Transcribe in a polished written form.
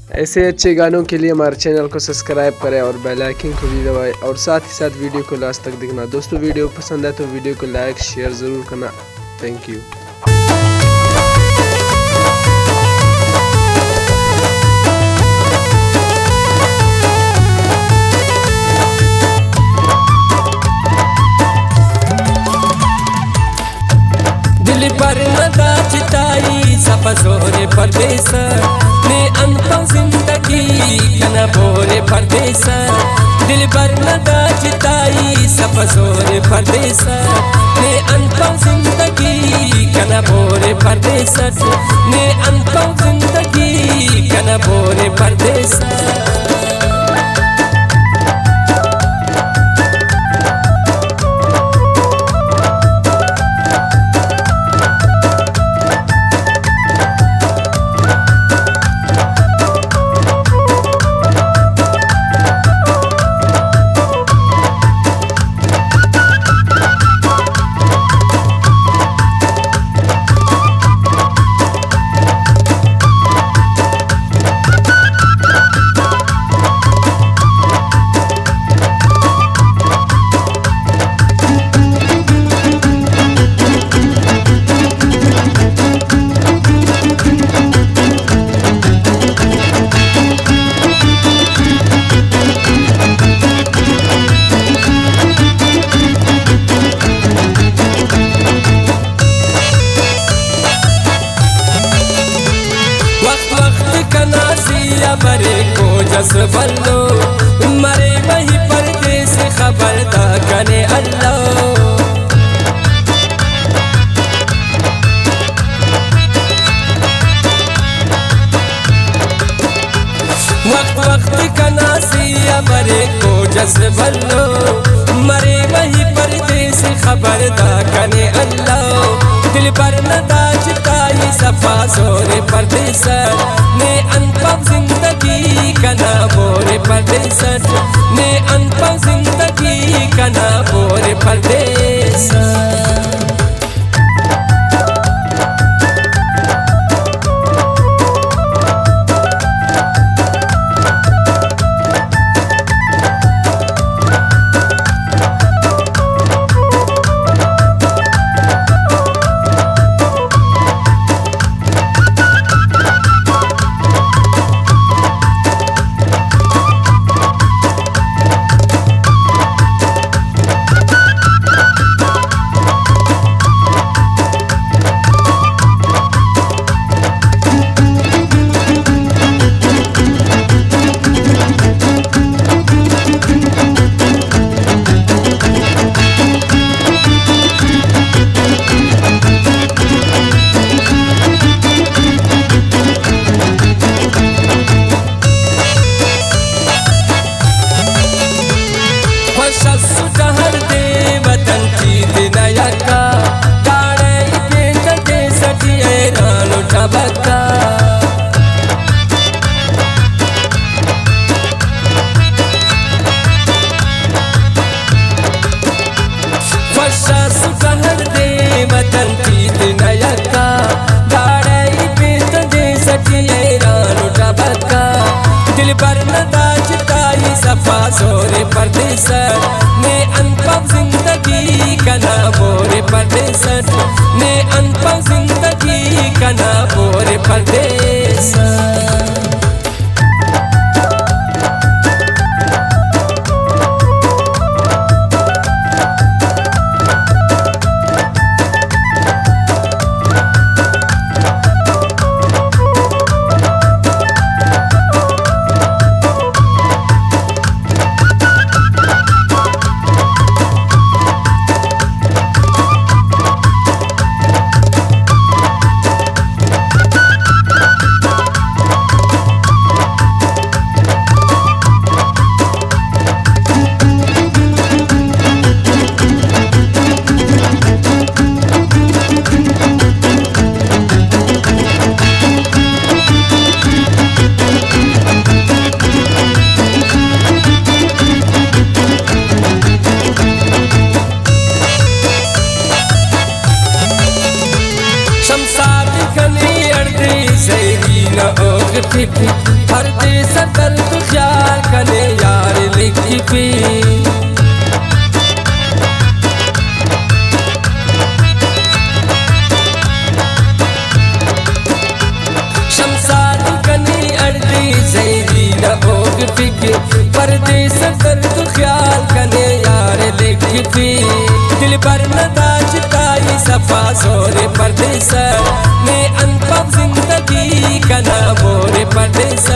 ऐसे अच्छे गानों के लिए हमारे चैनल को सब्सक्राइब करें और बेल आइकन को भी दबाएं और साथ ही साथ वीडियो को लास्ट तक देखना। दोस्तों वीडियो पसंद आए तो वीडियो को लाइक शेयर ज़रूर करना। Thank you. दिल पर नदा चिताई सपसोरे परदेस ने अंतम जिंदगी कना बोरे परदेस। दिल पर नदा चिताई सपसोरे परदेस ने अंतम जिंदगी कना बोरे परदेस ने अंतम जिंदगी कना बोरे परदेस। बरे को जस बल्लो मरे वही परदेस खबरदा कने अल्लाह। वक्त वक्त का नासिया बरे को जस बल्लो मरे वही परदेस खबरदा कने अल्लाह। दिल पर नदा चिताई सफा सोरे परदेस ने अनपम जिंदगी कना बोरे परदेस ने अनपम जिंदगी कना बोरे परदेस। सुटहर दे वतन चीत नयका गाड़े के कटे सटिए रानो ठबका। वर्षा सुटहर दे वतन चीत नयका गाड़े के कटे सटिए रानो ठबका। दिल पर नदा चिताई सफा सोरे परदेस ने अनपम जिंदगी कना बोरे परदेस ने अनपम जिंदगी कना बोरे परदेस। परदेस दर्द ख्याल कने यार लिखी पी शमसाद कनी अर्दी जैदी न भोग फिक परदेस दर्द ख्याल कने यार लिखी पी दिल पर न दाजताई सफा सोरे परदेस में अनपम जिंदगी कना मोरे परदेस